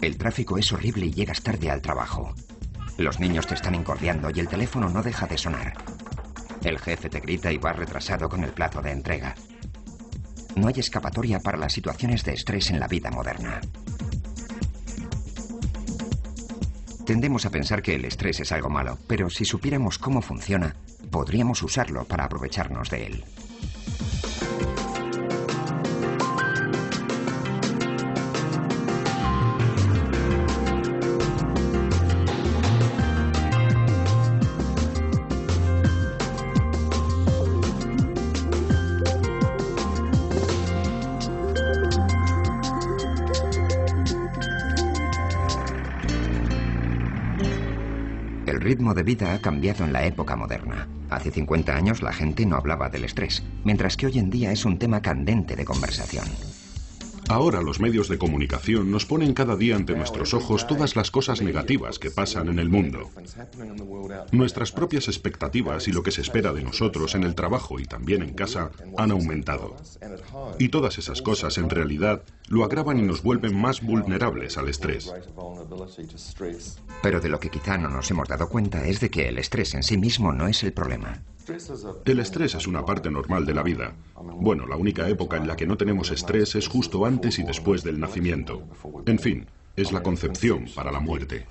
El tráfico es horrible y llegas tarde al trabajo. Los niños te están incordiando y el teléfono no deja de sonar. El jefe te grita y vas retrasado con el plazo de entrega. No hay escapatoria para las situaciones de estrés en la vida moderna. Tendemos a pensar que el estrés es algo malo, pero si supiéramos cómo funciona, podríamos usarlo para aprovecharnos de él. El ritmo de vida ha cambiado en la época moderna. Hace 50 años la gente no hablaba del estrés, mientras que hoy en día es un tema candente de conversación. Ahora los medios de comunicación nos ponen cada día ante nuestros ojos todas las cosas negativas que pasan en el mundo. Nuestras propias expectativas y lo que se espera de nosotros en el trabajo y también en casa han aumentado. Y todas esas cosas en realidad lo agravan y nos vuelven más vulnerables al estrés. Pero de lo que quizá no nos hemos dado cuenta es de que el estrés en sí mismo no es el problema. El estrés es una parte normal de la vida. Bueno, la única época en la que no tenemos estrés es justo antes y después del nacimiento. En fin, es la concepción para la muerte.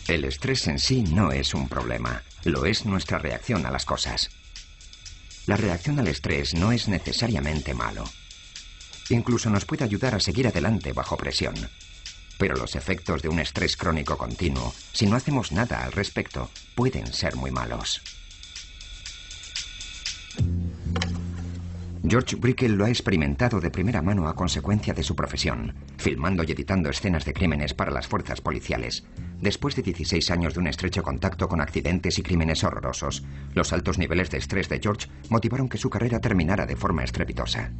El estrés en sí no es un problema, lo es nuestra reacción a las cosas. La reacción al estrés no es necesariamente malo. Incluso nos puede ayudar a seguir adelante bajo presión. Pero los efectos de un estrés crónico continuo, si no hacemos nada al respecto, pueden ser muy malos. George Brickell lo ha experimentado de primera mano a consecuencia de su profesión, filmando y editando escenas de crímenes para las fuerzas policiales. Después de 16 años de un estrecho contacto con accidentes y crímenes horrorosos, los altos niveles de estrés de George motivaron que su carrera terminara de forma estrepitosa.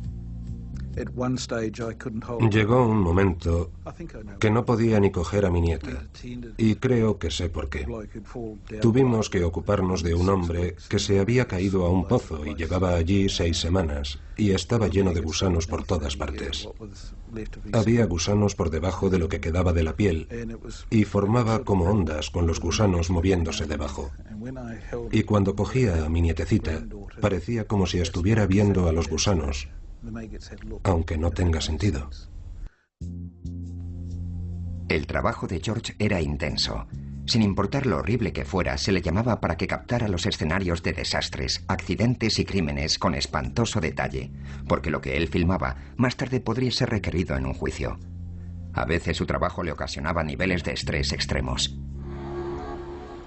Llegó un momento que no podía ni coger a mi nieta, y creo que sé por qué. Tuvimos que ocuparnos de un hombre que se había caído a un pozo y llevaba allí 6 semanas, y estaba lleno de gusanos por todas partes. Había gusanos por debajo de lo que quedaba de la piel, y formaba como ondas con los gusanos moviéndose debajo. Y cuando cogía a mi nietecita, parecía como si estuviera viendo a los gusanos, aunque no tenga sentido. El trabajo de George era intenso. Sin importar lo horrible que fuera, se le llamaba para que captara los escenarios de desastres, accidentes y crímenes con espantoso detalle, porque lo que él filmaba más tarde podría ser requerido en un juicio. A veces su trabajo le ocasionaba niveles de estrés extremos.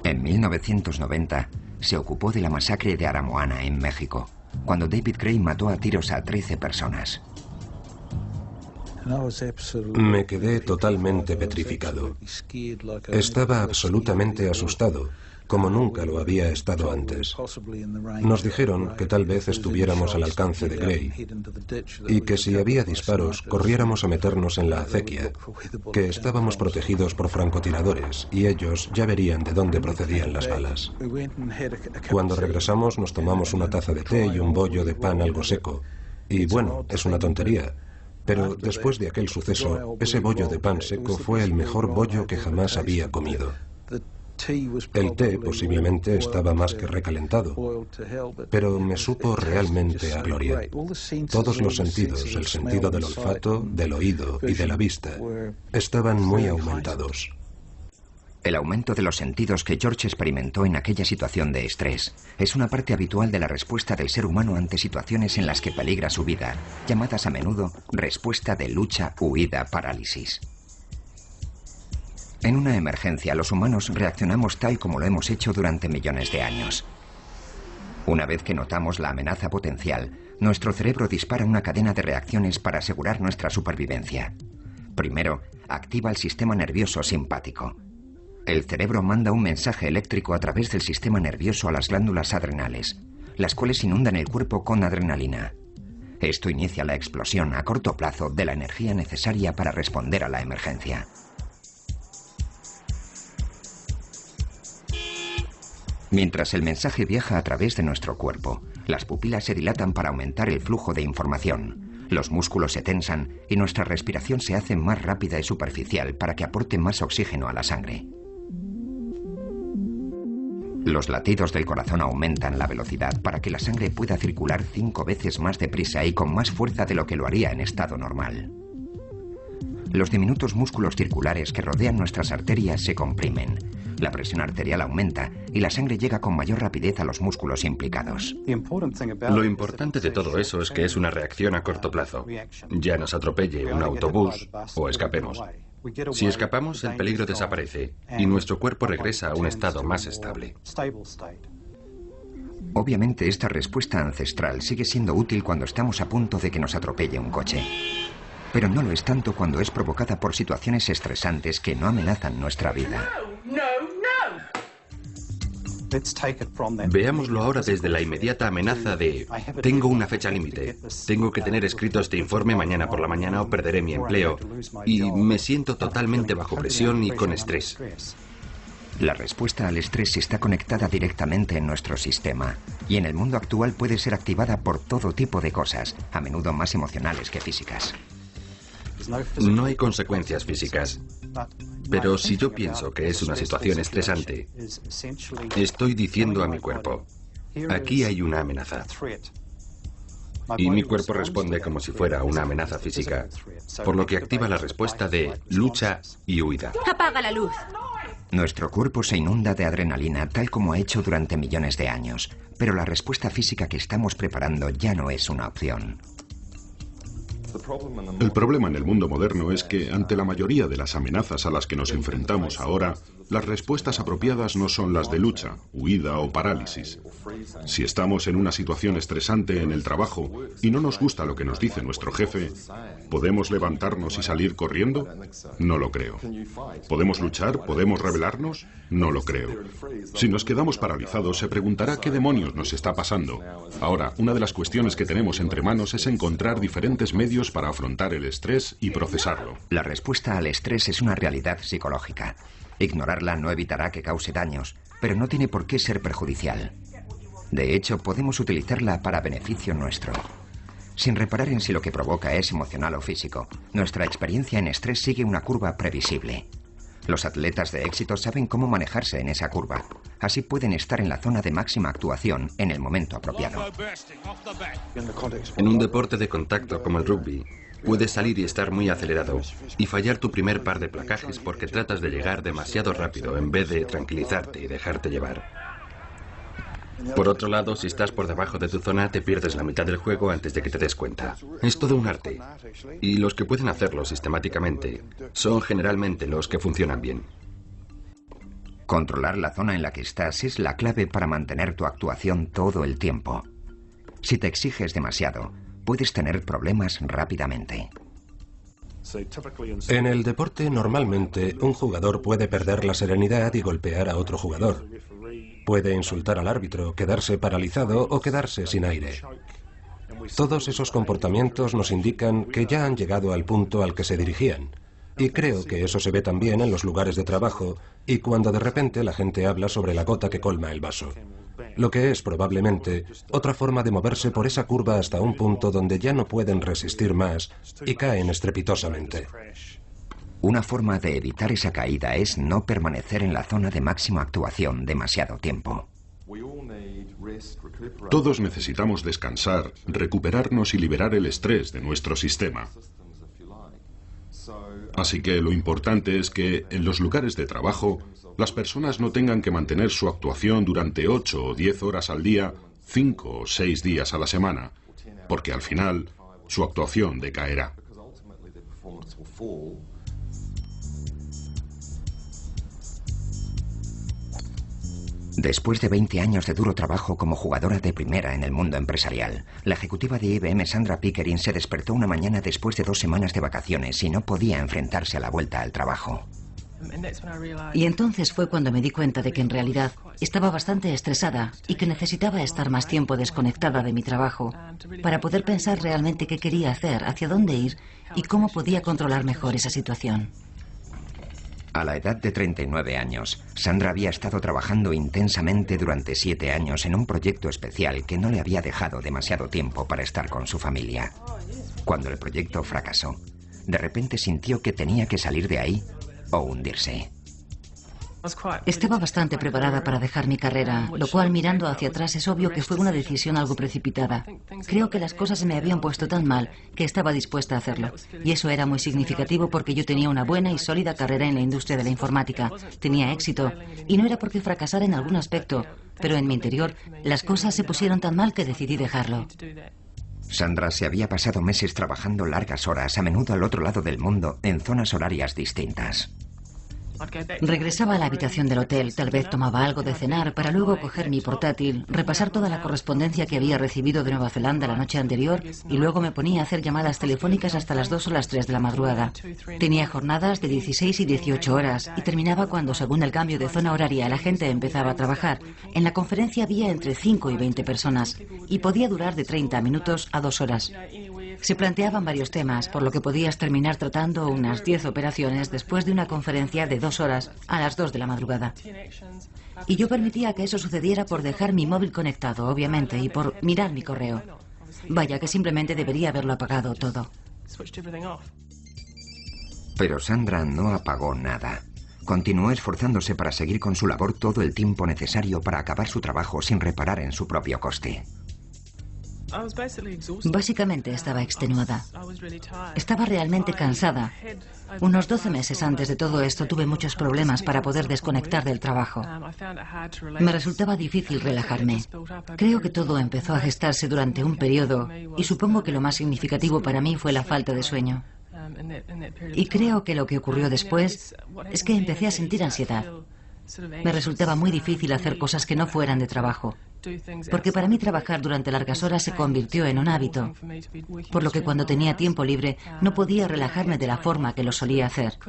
En 1990 se ocupó de la masacre de Aramoana en México, cuando David Gray mató a tiros a 13 personas. Me quedé totalmente petrificado. Estaba absolutamente asustado, como nunca lo había estado antes. Nos dijeron que tal vez estuviéramos al alcance de Gray y que si había disparos corriéramos a meternos en la acequia, que estábamos protegidos por francotiradores y ellos ya verían de dónde procedían las balas. Cuando regresamos nos tomamos una taza de té y un bollo de pan algo seco. Y bueno, es una tontería, pero después de aquel suceso, ese bollo de pan seco fue el mejor bollo que jamás había comido. El té posiblemente estaba más que recalentado, pero me supo realmente a gloria. Todos los sentidos, el sentido del olfato, del oído y de la vista, estaban muy aumentados. El aumento de los sentidos que George experimentó en aquella situación de estrés es una parte habitual de la respuesta del ser humano ante situaciones en las que peligra su vida, llamadas a menudo respuesta de lucha, huida, parálisis. En una emergencia, los humanos reaccionamos tal como lo hemos hecho durante millones de años. Una vez que notamos la amenaza potencial, nuestro cerebro dispara una cadena de reacciones para asegurar nuestra supervivencia. Primero, activa el sistema nervioso simpático. El cerebro manda un mensaje eléctrico a través del sistema nervioso a las glándulas adrenales, las cuales inundan el cuerpo con adrenalina. Esto inicia la explosión a corto plazo de la energía necesaria para responder a la emergencia. Mientras el mensaje viaja a través de nuestro cuerpo, las pupilas se dilatan para aumentar el flujo de información. Los músculos se tensan y nuestra respiración se hace más rápida y superficial para que aporte más oxígeno a la sangre. Los latidos del corazón aumentan la velocidad para que la sangre pueda circular 5 veces más deprisa y con más fuerza de lo que lo haría en estado normal. Los diminutos músculos circulares que rodean nuestras arterias se comprimen. La presión arterial aumenta y la sangre llega con mayor rapidez a los músculos implicados. Lo importante de todo eso es que es una reacción a corto plazo. Ya nos atropelle un autobús o escapemos. Si escapamos, el peligro desaparece y nuestro cuerpo regresa a un estado más estable. Obviamente, esta respuesta ancestral sigue siendo útil cuando estamos a punto de que nos atropelle un coche. Pero no lo es tanto cuando es provocada por situaciones estresantes que no amenazan nuestra vida. Veámoslo ahora desde la inmediata amenaza de tengo una fecha límite, tengo que tener escrito este informe mañana por la mañana o perderé mi empleo y me siento totalmente bajo presión y con estrés. La respuesta al estrés está conectada directamente en nuestro sistema y en el mundo actual puede ser activada por todo tipo de cosas, a menudo más emocionales que físicas. No hay consecuencias físicas, pero si yo pienso que es una situación estresante, estoy diciendo a mi cuerpo, aquí hay una amenaza. Y mi cuerpo responde como si fuera una amenaza física, por lo que activa la respuesta de lucha y huida. ¡Apaga la luz! Nuestro cuerpo se inunda de adrenalina tal como ha hecho durante millones de años, pero la respuesta física que estamos preparando ya no es una opción. El problema en el mundo moderno es que, ante la mayoría de las amenazas a las que nos enfrentamos ahora, las respuestas apropiadas no son las de lucha, huida o parálisis. Si estamos en una situación estresante en el trabajo y no nos gusta lo que nos dice nuestro jefe, ¿podemos levantarnos y salir corriendo? No lo creo. ¿Podemos luchar? ¿Podemos rebelarnos? No lo creo. Si nos quedamos paralizados, se preguntará qué demonios nos está pasando. Ahora, una de las cuestiones que tenemos entre manos es encontrar diferentes medios para afrontar el estrés y procesarlo. La respuesta al estrés es una realidad psicológica. Ignorarla no evitará que cause daños, pero no tiene por qué ser perjudicial. De hecho, podemos utilizarla para beneficio nuestro. Sin reparar en si lo que provoca es emocional o físico, nuestra experiencia en estrés sigue una curva previsible. Los atletas de éxito saben cómo manejarse en esa curva. Así pueden estar en la zona de máxima actuación en el momento apropiado. En un deporte de contacto como el rugby, puedes salir y estar muy acelerado y fallar tu primer par de placajes porque tratas de llegar demasiado rápido en vez de tranquilizarte y dejarte llevar. Por otro lado, si estás por debajo de tu zona, te pierdes la mitad del juego antes de que te des cuenta. Es todo un arte. Y los que pueden hacerlo sistemáticamente son generalmente los que funcionan bien. Controlar la zona en la que estás es la clave para mantener tu actuación todo el tiempo. Si te exiges demasiado, puedes tener problemas rápidamente. En el deporte, normalmente, un jugador puede perder la serenidad y golpear a otro jugador. Puede insultar al árbitro, quedarse paralizado o quedarse sin aire. Todos esos comportamientos nos indican que ya han llegado al punto al que se dirigían. Y creo que eso se ve también en los lugares de trabajo y cuando de repente la gente habla sobre la gota que colma el vaso. Lo que es probablemente otra forma de moverse por esa curva hasta un punto donde ya no pueden resistir más y caen estrepitosamente. Una forma de evitar esa caída es no permanecer en la zona de máxima actuación demasiado tiempo. Todos necesitamos descansar, recuperarnos y liberar el estrés de nuestro sistema. Así que lo importante es que en los lugares de trabajo las personas no tengan que mantener su actuación durante 8 o 10 horas al día, 5 o 6 días a la semana, porque al final su actuación decaerá. Después de 20 años de duro trabajo como jugadora de primera en el mundo empresarial, la ejecutiva de IBM, Sandra Pickering, se despertó una mañana después de 2 semanas de vacaciones y no podía enfrentarse a la vuelta al trabajo. Y entonces fue cuando me di cuenta de que en realidad estaba bastante estresada y que necesitaba estar más tiempo desconectada de mi trabajo para poder pensar realmente qué quería hacer, hacia dónde ir y cómo podía controlar mejor esa situación. A la edad de 39 años, Sandra había estado trabajando intensamente durante 7 años en un proyecto especial que no le había dejado demasiado tiempo para estar con su familia. Cuando el proyecto fracasó, de repente sintió que tenía que salir de ahí o hundirse. Estaba bastante preparada para dejar mi carrera, lo cual mirando hacia atrás es obvio que fue una decisión algo precipitada. Creo que las cosas se me habían puesto tan mal que estaba dispuesta a hacerlo. Y eso era muy significativo porque yo tenía una buena y sólida carrera en la industria de la informática. Tenía éxito. Y no era porque fracasara en algún aspecto, pero en mi interior las cosas se pusieron tan mal que decidí dejarlo. Sandra se había pasado meses trabajando largas horas, a menudo al otro lado del mundo, en zonas horarias distintas. Regresaba a la habitación del hotel, tal vez tomaba algo de cenar para luego coger mi portátil, repasar toda la correspondencia que había recibido de Nueva Zelanda la noche anterior y luego me ponía a hacer llamadas telefónicas hasta las 2 o las 3 de la madrugada. Tenía jornadas de 16 y 18 horas y terminaba cuando, según el cambio de zona horaria, la gente empezaba a trabajar. En la conferencia había entre 5 y 20 personas y podía durar de 30 minutos a 2 horas. Se planteaban varios temas, por lo que podías terminar tratando unas 10 operaciones después de una conferencia de 2 horas a las 2 de la madrugada. Y yo permitía que eso sucediera por dejar mi móvil conectado, obviamente, y por mirar mi correo. Vaya que simplemente debería haberlo apagado todo. Pero Sandra no apagó nada. Continuó esforzándose para seguir con su labor todo el tiempo necesario para acabar su trabajo sin reparar en su propio coste. Básicamente estaba extenuada. Estaba realmente cansada. Unos 12 meses antes de todo esto tuve muchos problemas para poder desconectar del trabajo. Me resultaba difícil relajarme. Creo que todo empezó a gestarse durante un periodo y supongo que lo más significativo para mí fue la falta de sueño. Y creo que lo que ocurrió después es que empecé a sentir ansiedad. Me resultaba muy difícil hacer cosas que no fueran de trabajo, porque para mí trabajar durante largas horas se convirtió en un hábito, por lo que cuando tenía tiempo libre no podía relajarme de la forma que lo solía hacer.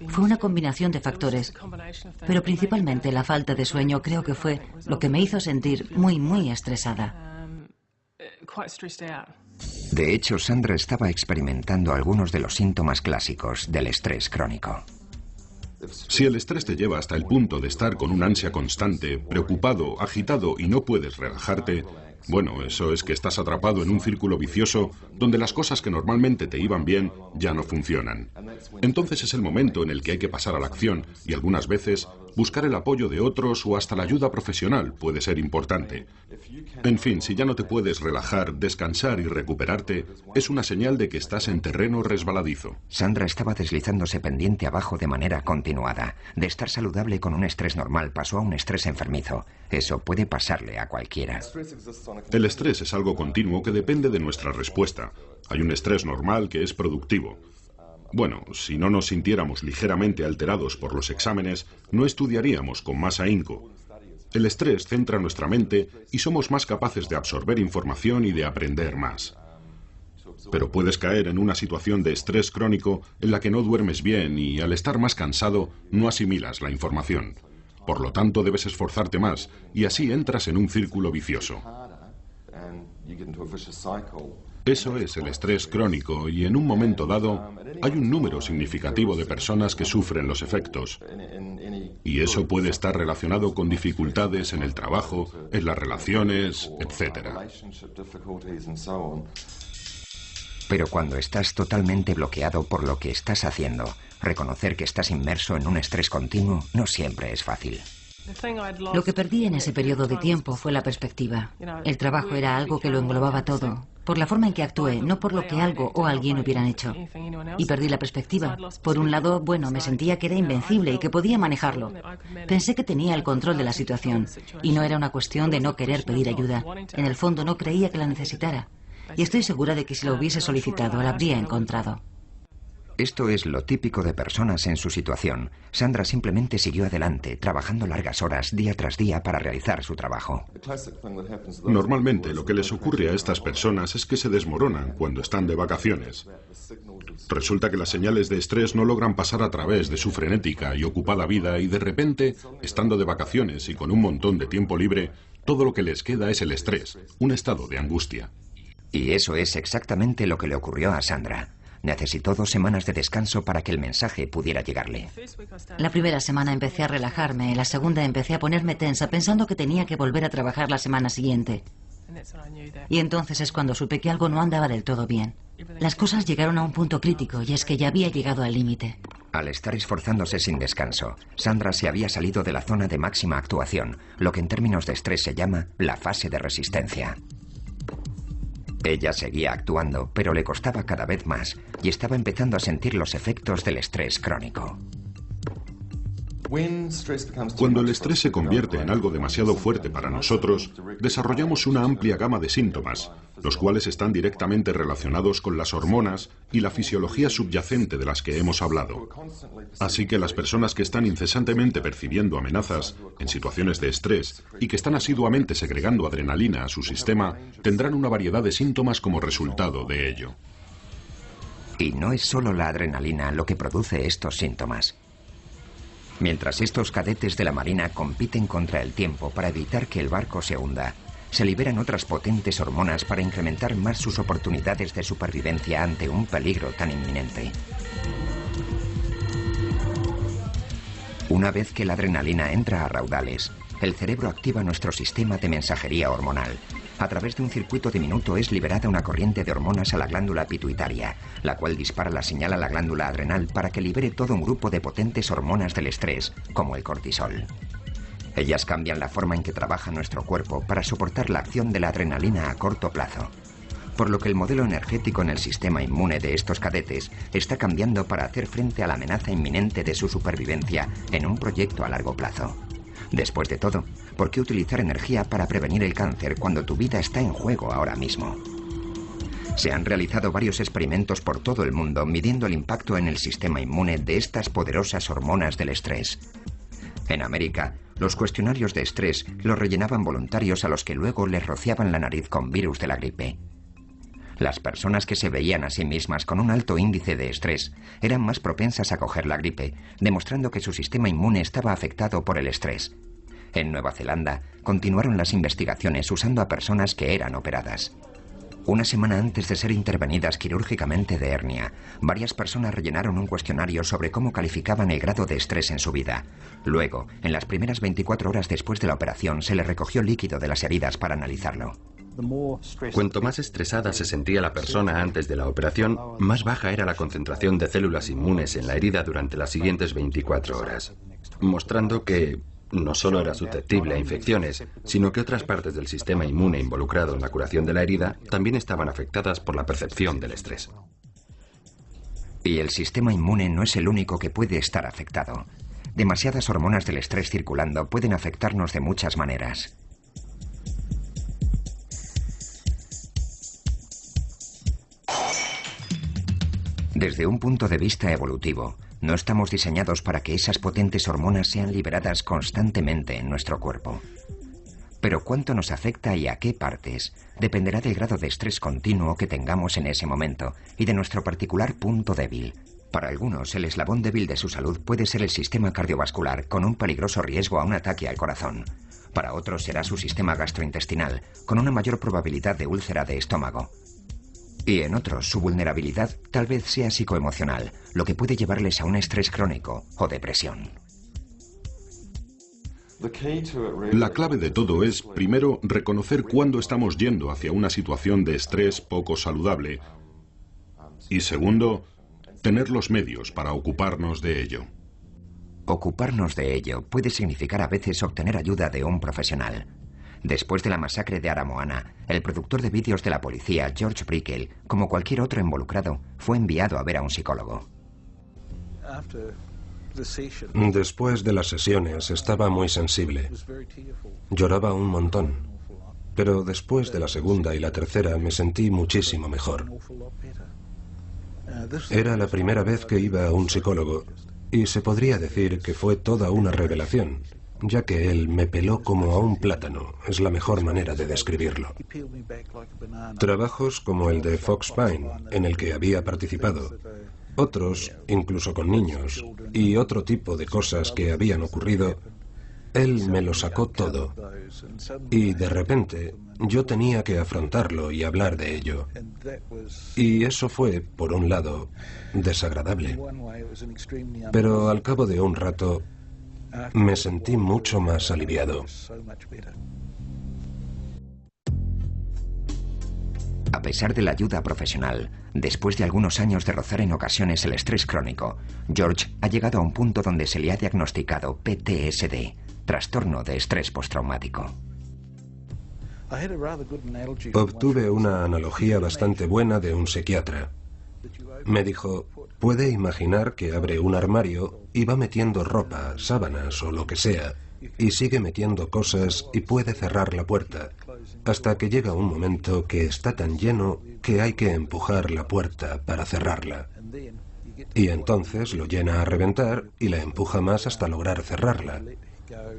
Fue una combinación de factores, pero principalmente la falta de sueño creo que fue lo que me hizo sentir muy estresada. De hecho, Sandra estaba experimentando algunos de los síntomas clásicos del estrés crónico. Si el estrés te lleva hasta el punto de estar con un ansia constante, preocupado, agitado y no puedes relajarte, bueno, eso es que estás atrapado en un círculo vicioso donde las cosas que normalmente te iban bien ya no funcionan. Entonces es el momento en el que hay que pasar a la acción y algunas veces buscar el apoyo de otros o hasta la ayuda profesional puede ser importante. En fin, si ya no te puedes relajar, descansar y recuperarte, es una señal de que estás en terreno resbaladizo. Sandra estaba deslizándose pendiente abajo de manera continuada. De estar saludable con un estrés normal pasó a un estrés enfermizo. Eso puede pasarle a cualquiera. El estrés es algo continuo que depende de nuestra respuesta. Hay un estrés normal que es productivo. Bueno, si no nos sintiéramos ligeramente alterados por los exámenes, no estudiaríamos con más ahínco. El estrés centra nuestra mente y somos más capaces de absorber información y de aprender más. Pero puedes caer en una situación de estrés crónico en la que no duermes bien y al estar más cansado no asimilas la información. Por lo tanto, debes esforzarte más y así entras en un círculo vicioso. Eso es el estrés crónico y en un momento dado hay un número significativo de personas que sufren los efectos. Y eso puede estar relacionado con dificultades en el trabajo, en las relaciones, etc. Pero cuando estás totalmente bloqueado por lo que estás haciendo, reconocer que estás inmerso en un estrés continuo no siempre es fácil. Lo que perdí en ese periodo de tiempo fue la perspectiva. El trabajo era algo que lo englobaba todo, por la forma en que actué, no por lo que algo o alguien hubieran hecho. Y perdí la perspectiva. Por un lado, bueno, me sentía que era invencible y que podía manejarlo. Pensé que tenía el control de la situación, y no era una cuestión de no querer pedir ayuda. En el fondo no creía que la necesitara. Y estoy segura de que si lo hubiese solicitado, la habría encontrado. Esto es lo típico de personas en su situación. Sandra simplemente siguió adelante, trabajando largas horas día tras día para realizar su trabajo. Normalmente lo que les ocurre a estas personas es que se desmoronan cuando están de vacaciones. Resulta que las señales de estrés no logran pasar a través de su frenética y ocupada vida y de repente, estando de vacaciones y con un montón de tiempo libre, todo lo que les queda es el estrés, un estado de angustia. Y eso es exactamente lo que le ocurrió a Sandra. Necesitó 2 semanas de descanso para que el mensaje pudiera llegarle. La primera semana empecé a relajarme, la segunda empecé a ponerme tensa pensando que tenía que volver a trabajar la semana siguiente. Y entonces es cuando supe que algo no andaba del todo bien. Las cosas llegaron a un punto crítico y es que ya había llegado al límite. Al estar esforzándose sin descanso, Sandra se había salido de la zona de máxima actuación, lo que en términos de estrés se llama la fase de resistencia. Ella seguía actuando, pero le costaba cada vez más y estaba empezando a sentir los efectos del estrés crónico. Cuando el estrés se convierte en algo demasiado fuerte para nosotros, desarrollamos una amplia gama de síntomas, los cuales están directamente relacionados con las hormonas y la fisiología subyacente de las que hemos hablado. Así que las personas que están incesantemente percibiendo amenazas en situaciones de estrés y que están asiduamente segregando adrenalina a su sistema, tendrán una variedad de síntomas como resultado de ello. Y no es solo la adrenalina lo que produce estos síntomas. Mientras estos cadetes de la Marina compiten contra el tiempo para evitar que el barco se hunda, se liberan otras potentes hormonas para incrementar más sus oportunidades de supervivencia ante un peligro tan inminente. Una vez que la adrenalina entra a raudales, el cerebro activa nuestro sistema de mensajería hormonal. A través de un circuito diminuto es liberada una corriente de hormonas a la glándula pituitaria, la cual dispara la señal a la glándula adrenal para que libere todo un grupo de potentes hormonas del estrés, como el cortisol. Ellas cambian la forma en que trabaja nuestro cuerpo para soportar la acción de la adrenalina a corto plazo, por lo que el modelo energético en el sistema inmune de estos cadetes está cambiando para hacer frente a la amenaza inminente de su supervivencia en un proyecto a largo plazo. Después de todo, ¿por qué utilizar energía para prevenir el cáncer cuando tu vida está en juego ahora mismo? Se han realizado varios experimentos por todo el mundo midiendo el impacto en el sistema inmune de estas poderosas hormonas del estrés. En América, los cuestionarios de estrés los rellenaban voluntarios a los que luego les rociaban la nariz con virus de la gripe. Las personas que se veían a sí mismas con un alto índice de estrés eran más propensas a coger la gripe, demostrando que su sistema inmune estaba afectado por el estrés. En Nueva Zelanda, continuaron las investigaciones usando a personas que eran operadas. Una semana antes de ser intervenidas quirúrgicamente de hernia, varias personas rellenaron un cuestionario sobre cómo calificaban el grado de estrés en su vida. Luego, en las primeras 24 horas después de la operación, se le recogió líquido de las heridas para analizarlo. Cuanto más estresada se sentía la persona antes de la operación, más baja era la concentración de células inmunes en la herida durante las siguientes 24 horas, mostrando que no solo era susceptible a infecciones, sino que otras partes del sistema inmune involucrado en la curación de la herida también estaban afectadas por la percepción del estrés. Y el sistema inmune no es el único que puede estar afectado. Demasiadas hormonas del estrés circulando pueden afectarnos de muchas maneras. Desde un punto de vista evolutivo, no estamos diseñados para que esas potentes hormonas sean liberadas constantemente en nuestro cuerpo. Pero cuánto nos afecta y a qué partes dependerá del grado de estrés continuo que tengamos en ese momento y de nuestro particular punto débil. Para algunos, el eslabón débil de su salud puede ser el sistema cardiovascular, con un peligroso riesgo a un ataque al corazón. Para otros será su sistema gastrointestinal, con una mayor probabilidad de úlcera de estómago. Y en otros, su vulnerabilidad tal vez sea psicoemocional, lo que puede llevarles a un estrés crónico o depresión. La clave de todo es, primero, reconocer cuándo estamos yendo hacia una situación de estrés poco saludable. Y segundo, tener los medios para ocuparnos de ello. Ocuparnos de ello puede significar a veces obtener ayuda de un profesional. Después de la masacre de Aramoana, el productor de vídeos de la policía, George Brickell, como cualquier otro involucrado, fue enviado a ver a un psicólogo. Después de las sesiones estaba muy sensible. Lloraba un montón. Pero después de la segunda y la tercera me sentí muchísimo mejor. Era la primera vez que iba a un psicólogo y se podría decir que fue toda una revelación, ya que él me peló como a un plátano, es la mejor manera de describirlo. Trabajos como el de Fox Pine, en el que había participado, otros, incluso con niños, y otro tipo de cosas que habían ocurrido, Él me lo sacó todo. Y de repente yo tenía que afrontarlo y hablar de ello. Y eso fue, por un lado, desagradable. Pero al cabo de un rato me sentí mucho más aliviado. A pesar de la ayuda profesional, después de algunos años de rozar en ocasiones el estrés crónico, George ha llegado a un punto donde se le ha diagnosticado PTSD, trastorno de estrés postraumático. Obtuve una analogía bastante buena de un psiquiatra. Me dijo, puede imaginar que abre un armario y va metiendo ropa, sábanas o lo que sea, y sigue metiendo cosas y puede cerrar la puerta, hasta que llega un momento que está tan lleno que hay que empujar la puerta para cerrarla. Y entonces lo llena a reventar y la empuja más hasta lograr cerrarla.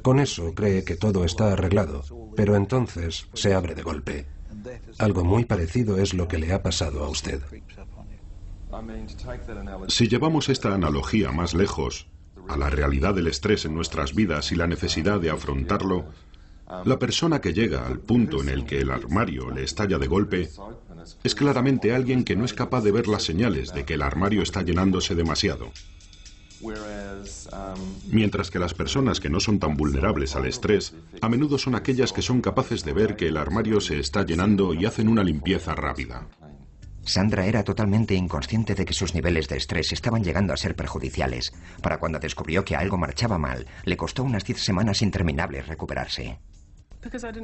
Con eso cree que todo está arreglado, pero entonces se abre de golpe. Algo muy parecido es lo que le ha pasado a usted. Si llevamos esta analogía más lejos, a la realidad del estrés en nuestras vidas y la necesidad de afrontarlo, la persona que llega al punto en el que el armario le estalla de golpe es claramente alguien que no es capaz de ver las señales de que el armario está llenándose demasiado. Mientras que las personas que no son tan vulnerables al estrés, a menudo son aquellas que son capaces de ver que el armario se está llenando y hacen una limpieza rápida. Sandra era totalmente inconsciente de que sus niveles de estrés estaban llegando a ser perjudiciales. Para cuando descubrió que algo marchaba mal, le costó unas 10 semanas interminables recuperarse.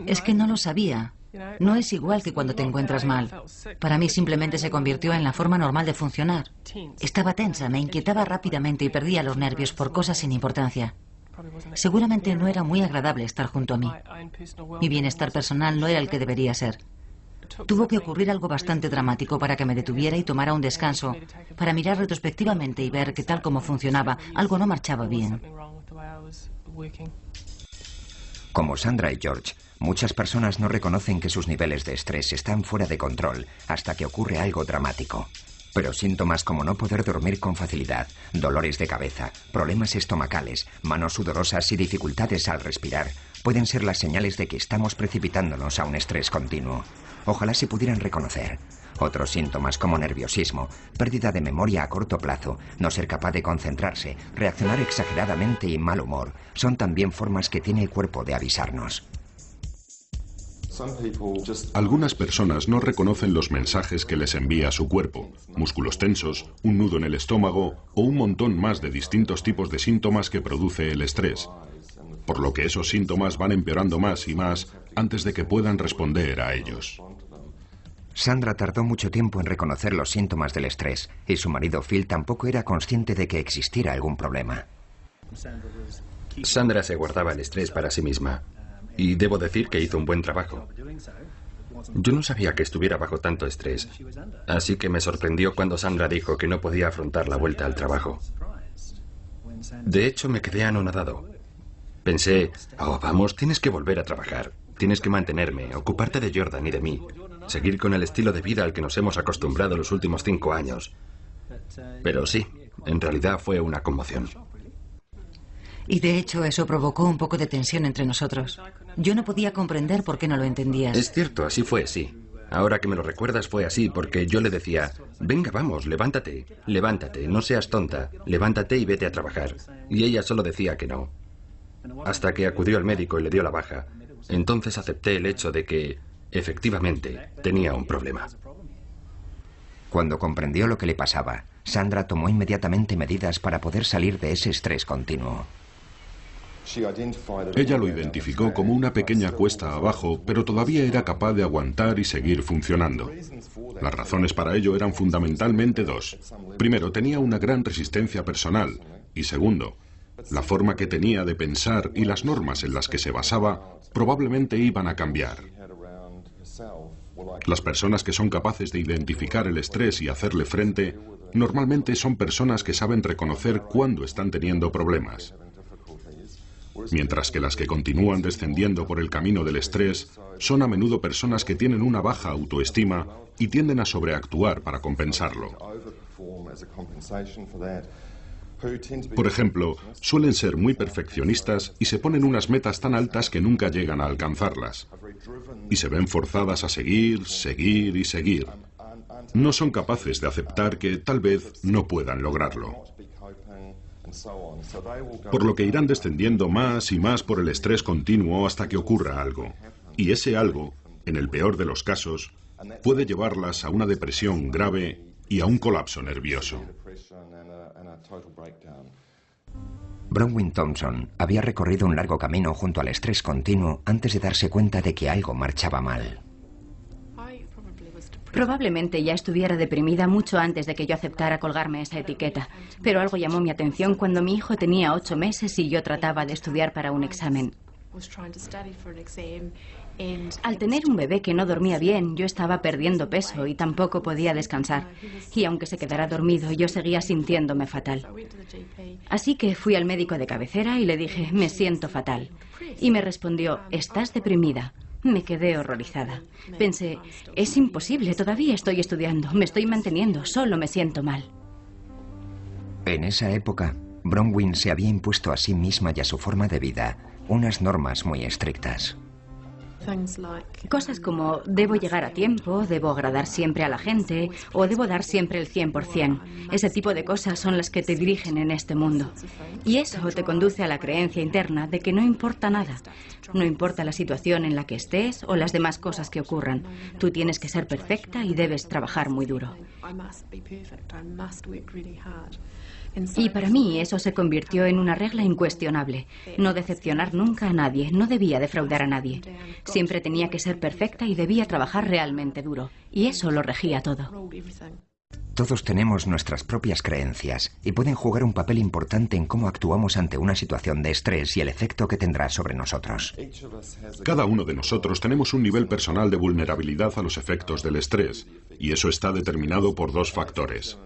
Es que no lo sabía. No es igual que cuando te encuentras mal. Para mí simplemente se convirtió en la forma normal de funcionar. Estaba tensa, me inquietaba rápidamente y perdía los nervios por cosas sin importancia. Seguramente no era muy agradable estar junto a mí. Mi bienestar personal no era el que debería ser. Tuvo que ocurrir algo bastante dramático para que me detuviera y tomara un descanso, para mirar retrospectivamente y ver que tal como funcionaba, algo no marchaba bien. Como Sandra y George, muchas personas no reconocen que sus niveles de estrés están fuera de control hasta que ocurre algo dramático. Pero síntomas como no poder dormir con facilidad, dolores de cabeza, problemas estomacales, manos sudorosas y dificultades al respirar pueden ser las señales de que estamos precipitándonos a un estrés continuo. Ojalá se pudieran reconocer. Otros síntomas como nerviosismo, pérdida de memoria a corto plazo, no ser capaz de concentrarse, reaccionar exageradamente y mal humor, son también formas que tiene el cuerpo de avisarnos. Algunas personas no reconocen los mensajes que les envía su cuerpo, músculos tensos, un nudo en el estómago o un montón más de distintos tipos de síntomas que produce el estrés, por lo que esos síntomas van empeorando más y más antes de que puedan responder a ellos. Sandra tardó mucho tiempo en reconocer los síntomas del estrés y su marido Phil tampoco era consciente de que existiera algún problema. Sandra se guardaba el estrés para sí misma y debo decir que hizo un buen trabajo. Yo no sabía que estuviera bajo tanto estrés, así que me sorprendió cuando Sandra dijo que no podía afrontar la vuelta al trabajo. De hecho, me quedé anonadado. Pensé, oh, vamos, tienes que volver a trabajar, tienes que mantenerme, ocuparte de Jordan y de mí, seguir con el estilo de vida al que nos hemos acostumbrado los últimos 5 años. Pero sí, en realidad fue una conmoción. Y de hecho eso provocó un poco de tensión entre nosotros. Yo no podía comprender por qué no lo entendías. Es cierto, así fue, sí. Ahora que me lo recuerdas fue así, porque yo le decía, venga, vamos, levántate, levántate, no seas tonta, levántate y vete a trabajar. Y ella solo decía que no. Hasta que acudió al médico y le dio la baja. Entonces acepté el hecho de que, efectivamente, tenía un problema. Cuando comprendió lo que le pasaba, Sandra tomó inmediatamente medidas para poder salir de ese estrés continuo. Ella lo identificó como una pequeña cuesta abajo, pero todavía era capaz de aguantar y seguir funcionando. Las razones para ello eran fundamentalmente 2. Primero, tenía una gran resistencia personal. Y segundo, la forma que tenía de pensar y las normas en las que se basaba probablemente iban a cambiar. Las personas que son capaces de identificar el estrés y hacerle frente, normalmente son personas que saben reconocer cuándo están teniendo problemas. Mientras que las que continúan descendiendo por el camino del estrés son a menudo personas que tienen una baja autoestima y tienden a sobreactuar para compensarlo. Por ejemplo, suelen ser muy perfeccionistas y se ponen unas metas tan altas que nunca llegan a alcanzarlas. Y se ven forzadas a seguir, seguir y seguir. No son capaces de aceptar que tal vez no puedan lograrlo. Por lo que irán descendiendo más y más por el estrés continuo hasta que ocurra algo. Y ese algo, en el peor de los casos, puede llevarlas a una depresión grave y a un colapso nervioso. Bronwyn Thompson había recorrido un largo camino junto al estrés continuo antes de darse cuenta de que algo marchaba mal. Probablemente ya estuviera deprimida mucho antes de que yo aceptara colgarme esa etiqueta, pero algo llamó mi atención cuando mi hijo tenía 8 meses y yo trataba de estudiar para un examen. Al tener un bebé que no dormía bien, yo estaba perdiendo peso y tampoco podía descansar. Y aunque se quedara dormido, yo seguía sintiéndome fatal. Así que fui al médico de cabecera y le dije, me siento fatal. Y me respondió, ¿estás deprimida? Me quedé horrorizada. Pensé, es imposible, todavía estoy estudiando, me estoy manteniendo, solo me siento mal. En esa época, Bronwyn se había impuesto a sí misma y a su forma de vida unas normas muy estrictas. Cosas como, debo llegar a tiempo, debo agradar siempre a la gente, o debo dar siempre el 100%. Ese tipo de cosas son las que te dirigen en este mundo. Y eso te conduce a la creencia interna de que no importa nada. No importa la situación en la que estés o las demás cosas que ocurran. Tú tienes que ser perfecta y debes trabajar muy duro. Y para mí eso se convirtió en una regla incuestionable. No decepcionar nunca a nadie, no debía defraudar a nadie. Siempre tenía que ser perfecta y debía trabajar realmente duro. Y eso lo regía todo. Todos tenemos nuestras propias creencias y pueden jugar un papel importante en cómo actuamos ante una situación de estrés y el efecto que tendrá sobre nosotros. Cada uno de nosotros tenemos un nivel personal de vulnerabilidad a los efectos del estrés, y eso está determinado por 2 factores.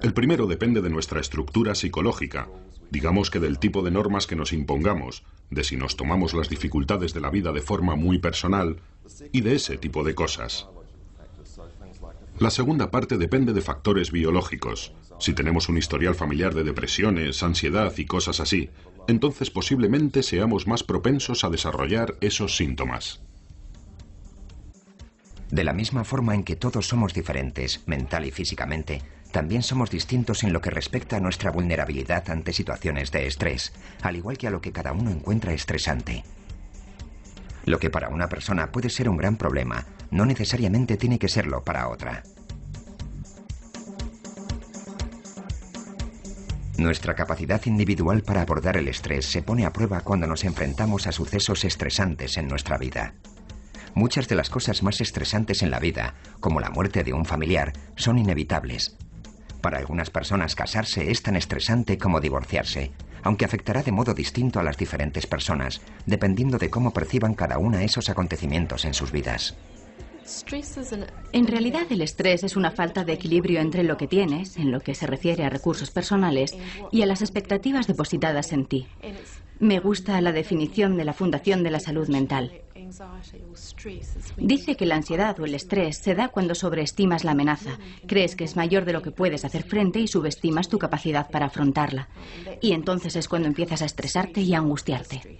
El primero depende de nuestra estructura psicológica, digamos que del tipo de normas que nos impongamos, de si nos tomamos las dificultades de la vida de forma muy personal y de ese tipo de cosas. La segunda parte depende de factores biológicos. Si tenemos un historial familiar de depresiones, ansiedad y cosas así, entonces posiblemente seamos más propensos a desarrollar esos síntomas. De la misma forma en que todos somos diferentes, mental y físicamente, también somos distintos en lo que respecta a nuestra vulnerabilidad ante situaciones de estrés, al igual que a lo que cada uno encuentra estresante. Lo que para una persona puede ser un gran problema, no necesariamente tiene que serlo para otra. Nuestra capacidad individual para abordar el estrés se pone a prueba cuando nos enfrentamos a sucesos estresantes en nuestra vida. Muchas de las cosas más estresantes en la vida, como la muerte de un familiar, son inevitables. Para algunas personas casarse es tan estresante como divorciarse, aunque afectará de modo distinto a las diferentes personas, dependiendo de cómo perciban cada una esos acontecimientos en sus vidas. En realidad, el estrés es una falta de equilibrio entre lo que tienes, en lo que se refiere a recursos personales, y a las expectativas depositadas en ti. Me gusta la definición de la Fundación de la Salud Mental. Dice que la ansiedad o el estrés se da cuando sobreestimas la amenaza, crees que es mayor de lo que puedes hacer frente y subestimas tu capacidad para afrontarla. Y entonces es cuando empiezas a estresarte y a angustiarte.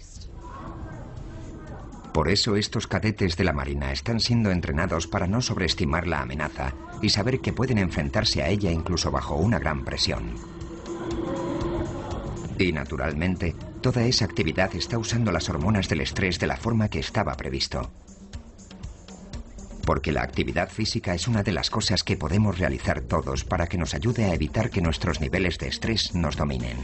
Por eso estos cadetes de la Marina están siendo entrenados para no sobreestimar la amenaza y saber que pueden enfrentarse a ella incluso bajo una gran presión. Y naturalmente, toda esa actividad está usando las hormonas del estrés de la forma que estaba previsto. Porque la actividad física es una de las cosas que podemos realizar todos para que nos ayude a evitar que nuestros niveles de estrés nos dominen.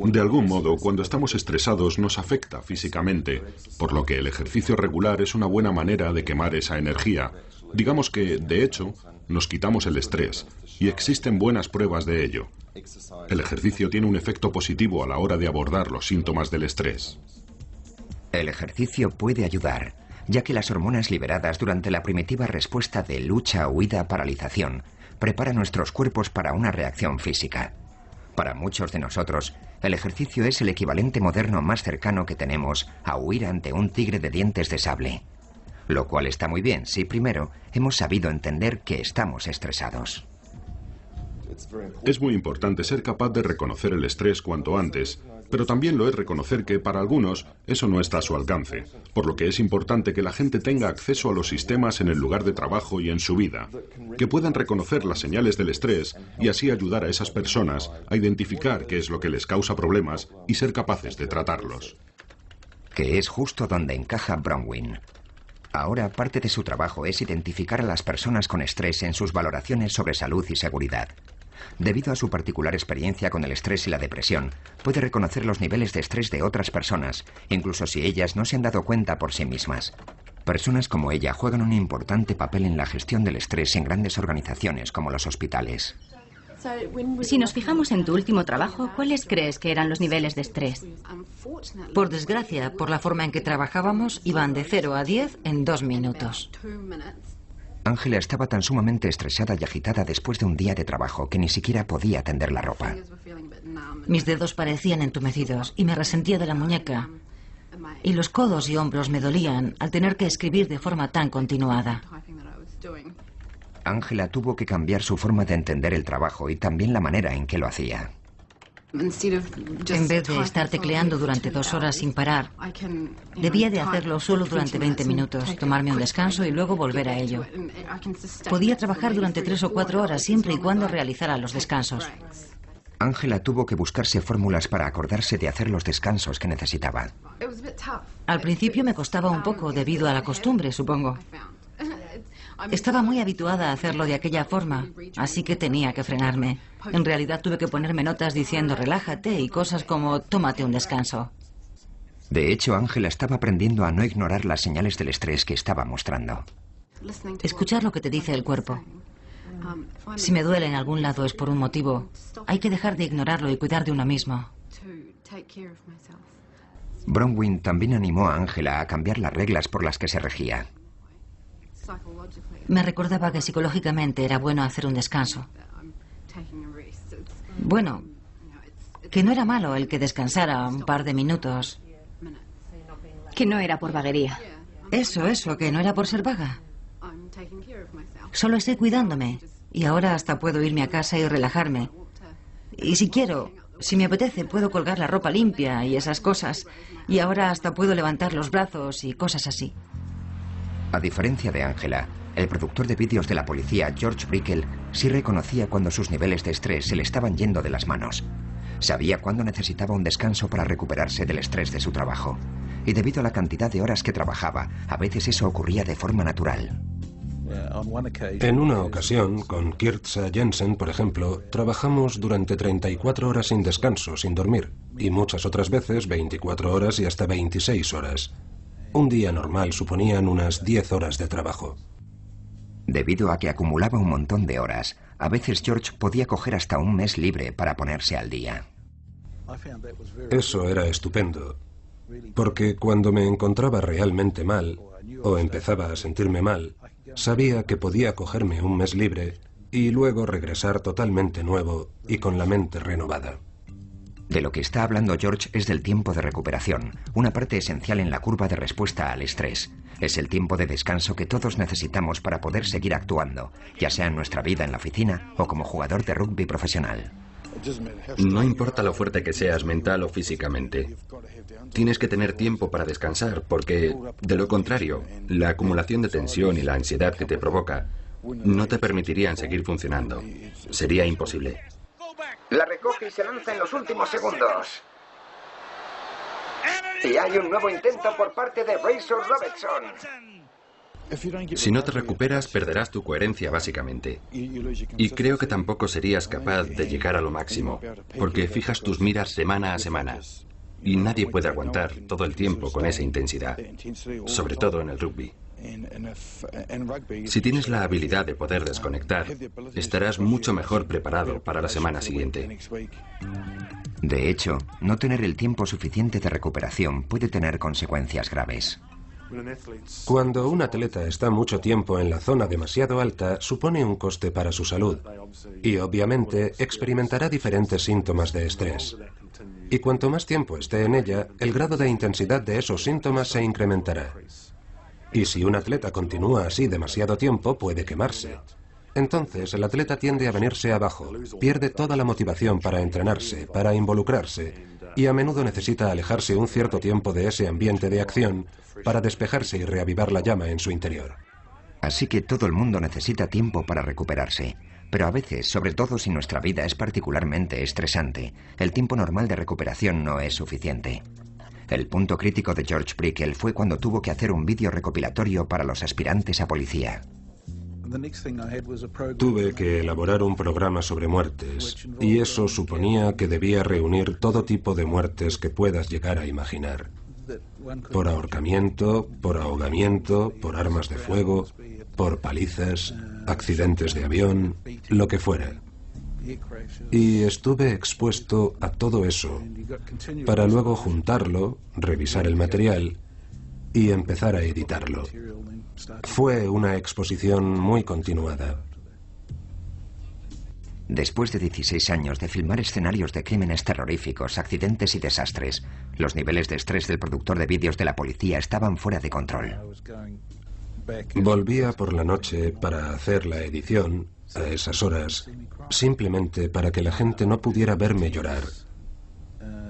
De algún modo, cuando estamos estresados nos afecta físicamente, por lo que el ejercicio regular es una buena manera de quemar esa energía. Digamos que, de hecho, nos quitamos el estrés, y existen buenas pruebas de ello. El ejercicio tiene un efecto positivo a la hora de abordar los síntomas del estrés. El ejercicio puede ayudar, ya que las hormonas liberadas durante la primitiva respuesta de lucha, huida, paralización, preparan nuestros cuerpos para una reacción física. Para muchos de nosotros, el ejercicio es el equivalente moderno más cercano que tenemos a huir ante un tigre de dientes de sable. Lo cual está muy bien si primero hemos sabido entender que estamos estresados. Es muy importante ser capaz de reconocer el estrés cuanto antes, pero también lo es reconocer que para algunos eso no está a su alcance, por lo que es importante que la gente tenga acceso a los sistemas en el lugar de trabajo y en su vida, que puedan reconocer las señales del estrés y así ayudar a esas personas a identificar qué es lo que les causa problemas y ser capaces de tratarlos. Que es justo donde encaja Bronwyn. Ahora parte de su trabajo es identificar a las personas con estrés en sus valoraciones sobre salud y seguridad. Debido a su particular experiencia con el estrés y la depresión, puede reconocer los niveles de estrés de otras personas, incluso si ellas no se han dado cuenta por sí mismas. Personas como ella juegan un importante papel en la gestión del estrés en grandes organizaciones como los hospitales. Si nos fijamos en tu último trabajo, ¿cuáles crees que eran los niveles de estrés? Por desgracia, por la forma en que trabajábamos, iban de 0 a 10 en 2 minutos. Ángela estaba tan sumamente estresada y agitada después de un día de trabajo que ni siquiera podía tender la ropa. Mis dedos parecían entumecidos y me resentía de la muñeca. Y los codos y hombros me dolían al tener que escribir de forma tan continuada. Ángela tuvo que cambiar su forma de entender el trabajo y también la manera en que lo hacía. En vez de estar tecleando durante 2 horas sin parar, debía de hacerlo solo durante 20 minutos, tomarme un descanso y luego volver a ello. Podía trabajar durante 3 o 4 horas siempre y cuando realizara los descansos. Ángela tuvo que buscarse fórmulas para acordarse de hacer los descansos que necesitaba. Al principio me costaba un poco debido a la costumbre, supongo. Estaba muy habituada a hacerlo de aquella forma, así que tenía que frenarme. En realidad tuve que ponerme notas diciendo relájate y cosas como tómate un descanso. De hecho, Ángela estaba aprendiendo a no ignorar las señales del estrés que estaba mostrando. Escuchar lo que te dice el cuerpo. Si me duele en algún lado es por un motivo. Hay que dejar de ignorarlo y cuidar de uno mismo. Bronwyn también animó a Ángela a cambiar las reglas por las que se regía. Me recordaba que psicológicamente era bueno hacer un descanso. Bueno, que no era malo el que descansara un par de minutos. Que no era por vaguería. Eso, que no era por ser vaga. Solo estoy cuidándome y ahora hasta puedo irme a casa y relajarme. Y si quiero, si me apetece, puedo colgar la ropa limpia y esas cosas. Y ahora hasta puedo levantar los brazos y cosas así. A diferencia de Ángela, el productor de vídeos de la policía, George Brickel, sí reconocía cuando sus niveles de estrés se le estaban yendo de las manos. Sabía cuándo necesitaba un descanso para recuperarse del estrés de su trabajo. Y debido a la cantidad de horas que trabajaba, a veces eso ocurría de forma natural. En una ocasión, con Kirtza Jensen, por ejemplo, trabajamos durante 34 horas sin descanso, sin dormir, y muchas otras veces 24 horas y hasta 26 horas. Un día normal suponían unas 10 horas de trabajo. Debido a que acumulaba un montón de horas, a veces George podía coger hasta un mes libre para ponerse al día. Eso era estupendo, porque cuando me encontraba realmente mal, o empezaba a sentirme mal, sabía que podía cogerme un mes libre y luego regresar totalmente nuevo y con la mente renovada. De lo que está hablando George es del tiempo de recuperación, una parte esencial en la curva de respuesta al estrés. Es el tiempo de descanso que todos necesitamos para poder seguir actuando, ya sea en nuestra vida en la oficina o como jugador de rugby profesional. No importa lo fuerte que seas mental o físicamente. Tienes que tener tiempo para descansar, porque, de lo contrario, la acumulación de tensión y la ansiedad que te provoca no te permitirían seguir funcionando. Sería imposible. La recoge y se lanza en los últimos segundos. Y hay un nuevo intento por parte de Razor Robertson. Si no te recuperas, perderás tu coherencia, básicamente. Y creo que tampoco serías capaz de llegar a lo máximo, porque fijas tus miras semana a semana. Y nadie puede aguantar todo el tiempo con esa intensidad, sobre todo en el rugby. Si tienes la habilidad de poder desconectar, estarás mucho mejor preparado para la semana siguiente. De hecho, no tener el tiempo suficiente de recuperación puede tener consecuencias graves. Cuando un atleta está mucho tiempo en la zona demasiado alta, supone un coste para su salud y obviamente experimentará diferentes síntomas de estrés. Y cuanto más tiempo esté en ella, el grado de intensidad de esos síntomas se incrementará. Y si un atleta continúa así demasiado tiempo, puede quemarse. Entonces, el atleta tiende a venirse abajo, pierde toda la motivación para entrenarse, para involucrarse, y a menudo necesita alejarse un cierto tiempo de ese ambiente de acción para despejarse y reavivar la llama en su interior. Así que todo el mundo necesita tiempo para recuperarse. Pero a veces, sobre todo si nuestra vida es particularmente estresante, el tiempo normal de recuperación no es suficiente. El punto crítico de George Brickell fue cuando tuvo que hacer un vídeo recopilatorio para los aspirantes a policía. Tuve que elaborar un programa sobre muertes, y eso suponía que debía reunir todo tipo de muertes que puedas llegar a imaginar. Por ahorcamiento, por ahogamiento, por armas de fuego, por palizas, accidentes de avión, lo que fuera. Y estuve expuesto a todo eso, para luego juntarlo, revisar el material y empezar a editarlo. Fue una exposición muy continuada. Después de 16 años de filmar escenarios de crímenes terroríficos, accidentes y desastres, los niveles de estrés del productor de vídeos de la policía estaban fuera de control. Volvía por la noche para hacer la edición a esas horas, simplemente para que la gente no pudiera verme llorar.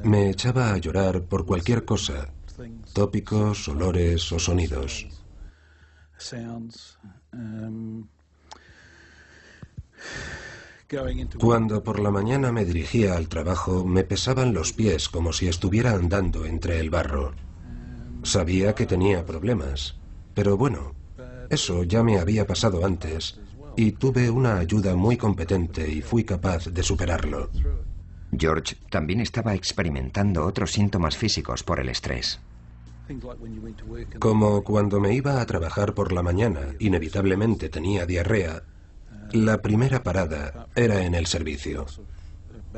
Me echaba a llorar por cualquier cosa, tópicos, olores o sonidos. Cuando por la mañana me dirigía al trabajo, me pesaban los pies como si estuviera andando entre el barro. Sabía que tenía problemas, pero bueno, eso ya me había pasado antes y tuve una ayuda muy competente y fui capaz de superarlo. George también estaba experimentando otros síntomas físicos por el estrés. Como cuando me iba a trabajar por la mañana, inevitablemente tenía diarrea, la primera parada era en el servicio.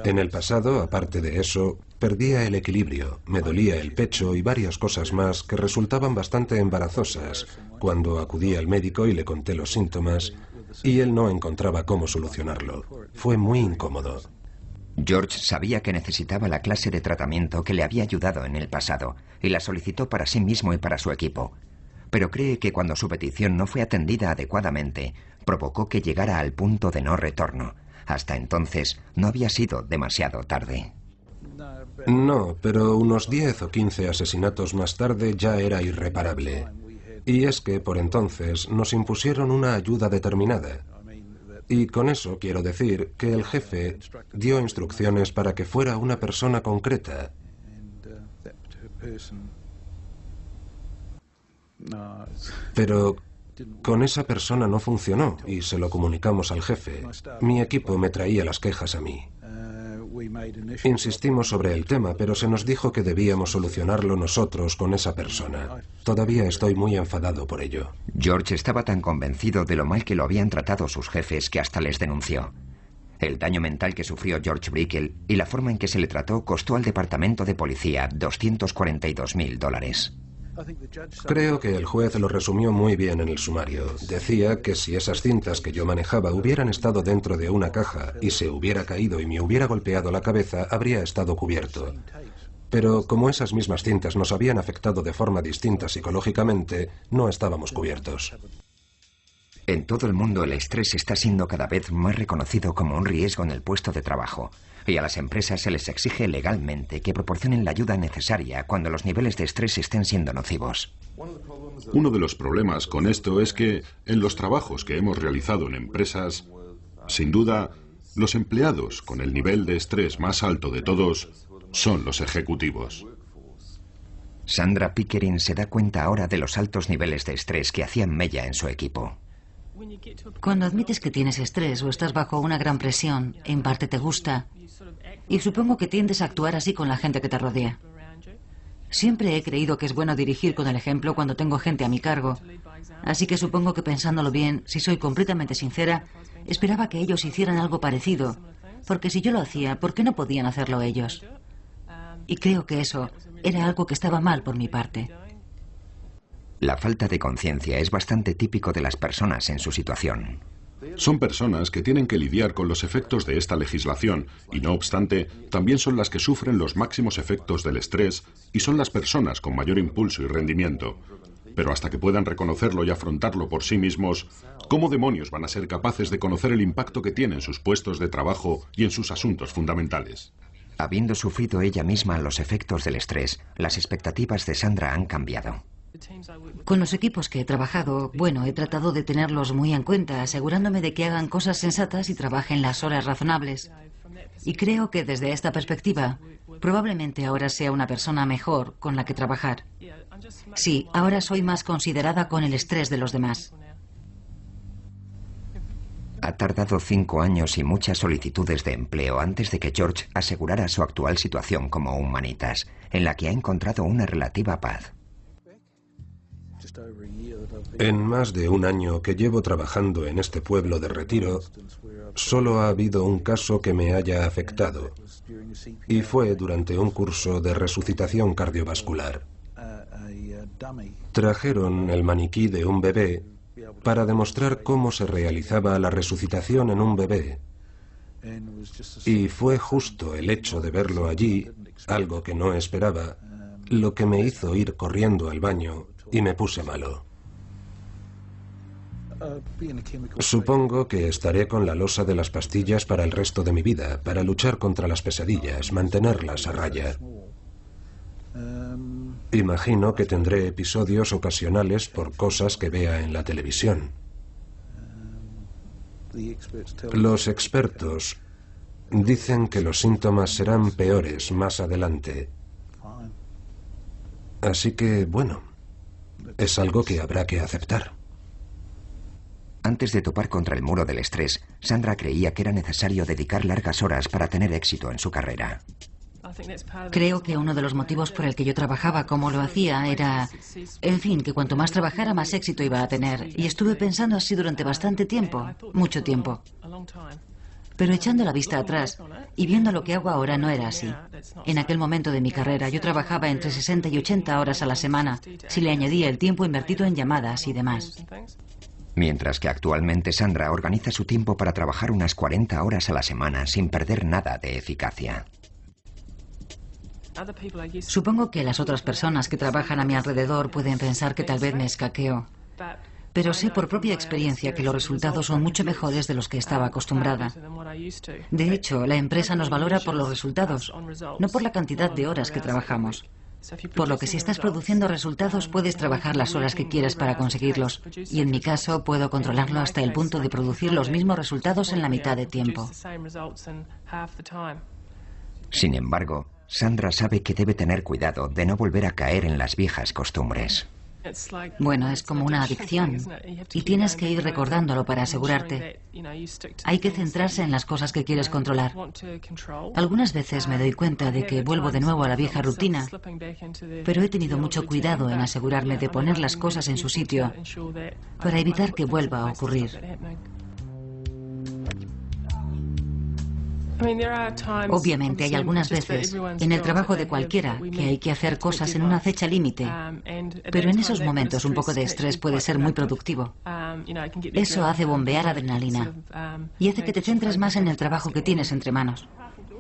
En el pasado, aparte de eso, perdía el equilibrio, me dolía el pecho y varias cosas más que resultaban bastante embarazosas cuando acudí al médico y le conté los síntomas y él no encontraba cómo solucionarlo. Fue muy incómodo. George sabía que necesitaba la clase de tratamiento que le había ayudado en el pasado y la solicitó para sí mismo y para su equipo. Pero cree que cuando su petición no fue atendida adecuadamente, provocó que llegara al punto de no retorno. Hasta entonces no había sido demasiado tarde. No, pero unos 10 o 15 asesinatos más tarde ya era irreparable. Y es que por entonces nos impusieron una ayuda determinada. Y con eso quiero decir que el jefe dio instrucciones para que fuera una persona concreta. Pero con esa persona no funcionó y se lo comunicamos al jefe. Mi equipo me traía las quejas a mí. Insistimos sobre el tema, pero se nos dijo que debíamos solucionarlo nosotros con esa persona. Todavía estoy muy enfadado por ello. George estaba tan convencido de lo mal que lo habían tratado sus jefes que hasta les denunció. El daño mental que sufrió George Brickell y la forma en que se le trató costó al departamento de policía $242.000. Creo que el juez lo resumió muy bien en el sumario. Decía que si esas cintas que yo manejaba hubieran estado dentro de una caja y se hubiera caído y me hubiera golpeado la cabeza, habría estado cubierto. Pero como esas mismas cintas nos habían afectado de forma distinta psicológicamente, no estábamos cubiertos. En todo el mundo el estrés está siendo cada vez más reconocido como un riesgo en el puesto de trabajo. Y a las empresas se les exige legalmente que proporcionen la ayuda necesaria cuando los niveles de estrés estén siendo nocivos. Uno de los problemas con esto es que en los trabajos que hemos realizado en empresas, sin duda, los empleados con el nivel de estrés más alto de todos son los ejecutivos. Sandra Pickering se da cuenta ahora de los altos niveles de estrés que hacían mella en su equipo. Cuando admites que tienes estrés o estás bajo una gran presión, en parte te gusta, y supongo que tiendes a actuar así con la gente que te rodea. Siempre he creído que es bueno dirigir con el ejemplo cuando tengo gente a mi cargo, así que supongo que pensándolo bien, si soy completamente sincera, esperaba que ellos hicieran algo parecido, porque si yo lo hacía, ¿por qué no podían hacerlo ellos? Y creo que eso era algo que estaba mal por mi parte. La falta de conciencia es bastante típico de las personas en su situación. Son personas que tienen que lidiar con los efectos de esta legislación y, no obstante, también son las que sufren los máximos efectos del estrés y son las personas con mayor impulso y rendimiento. Pero hasta que puedan reconocerlo y afrontarlo por sí mismos, ¿cómo demonios van a ser capaces de conocer el impacto que tienen sus puestos de trabajo y en sus asuntos fundamentales? Habiendo sufrido ella misma los efectos del estrés, las expectativas de Sandra han cambiado. Con los equipos que he trabajado, bueno, he tratado de tenerlos muy en cuenta, asegurándome de que hagan cosas sensatas y trabajen las horas razonables. Y creo que desde esta perspectiva, probablemente ahora sea una persona mejor con la que trabajar. Sí, ahora soy más considerada con el estrés de los demás. Ha tardado 5 años y muchas solicitudes de empleo antes de que George asegurara su actual situación como humanitas, en la que ha encontrado una relativa paz. En más de un año que llevo trabajando en este pueblo de retiro, solo ha habido un caso que me haya afectado, y fue durante un curso de resucitación cardiovascular. Trajeron el maniquí de un bebé para demostrar cómo se realizaba la resucitación en un bebé. Y fue justo el hecho de verlo allí, algo que no esperaba, lo que me hizo ir corriendo al baño y me puse malo. Supongo que estaré con la losa de las pastillas para el resto de mi vida, para luchar contra las pesadillas, mantenerlas a raya. Imagino que tendré episodios ocasionales por cosas que vea en la televisión. Los expertos dicen que los síntomas serán peores más adelante. Así que, bueno, es algo que habrá que aceptar. Antes de topar contra el muro del estrés, Sandra creía que era necesario dedicar largas horas para tener éxito en su carrera. Creo que uno de los motivos por el que yo trabajaba como lo hacía era, en fin, que cuanto más trabajara, más éxito iba a tener. Y estuve pensando así durante bastante tiempo, mucho tiempo. Pero echando la vista atrás y viendo lo que hago ahora, no era así. En aquel momento de mi carrera, yo trabajaba entre 60 y 80 horas a la semana, si le añadía el tiempo invertido en llamadas y demás. Mientras que actualmente Sandra organiza su tiempo para trabajar unas 40 horas a la semana sin perder nada de eficacia. Supongo que las otras personas que trabajan a mi alrededor pueden pensar que tal vez me escaqueo. Pero sé por propia experiencia que los resultados son mucho mejores de los que estaba acostumbrada. De hecho, la empresa nos valora por los resultados, no por la cantidad de horas que trabajamos. Por lo que si estás produciendo resultados, puedes trabajar las horas que quieras para conseguirlos. Y en mi caso, puedo controlarlo hasta el punto de producir los mismos resultados en la mitad de tiempo. Sin embargo, Sandra sabe que debe tener cuidado de no volver a caer en las viejas costumbres. Bueno, es como una adicción y tienes que ir recordándolo para asegurarte. Hay que centrarse en las cosas que quieres controlar. Algunas veces me doy cuenta de que vuelvo de nuevo a la vieja rutina, pero he tenido mucho cuidado en asegurarme de poner las cosas en su sitio para evitar que vuelva a ocurrir. Obviamente hay algunas veces en el trabajo de cualquiera que hay que hacer cosas en una fecha límite, pero en esos momentos un poco de estrés puede ser muy productivo. Eso hace bombear adrenalina y hace que te centres más en el trabajo que tienes entre manos.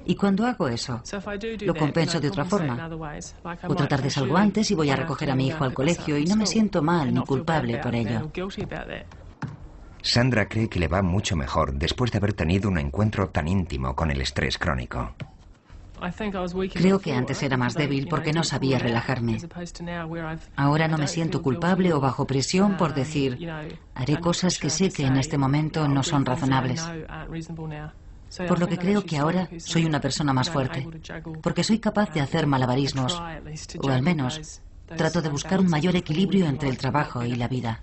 Y cuando hago eso, lo compenso de otra forma. Otra tarde salgo antes y voy a recoger a mi hijo al colegio y no me siento mal ni culpable por ello. Sandra cree que le va mucho mejor después de haber tenido un encuentro tan íntimo con el estrés crónico. Creo que antes era más débil porque no sabía relajarme. Ahora no me siento culpable o bajo presión por decir, haré cosas que sé que en este momento no son razonables. Por lo que creo que ahora soy una persona más fuerte, porque soy capaz de hacer malabarismos, o al menos trato de buscar un mayor equilibrio entre el trabajo y la vida.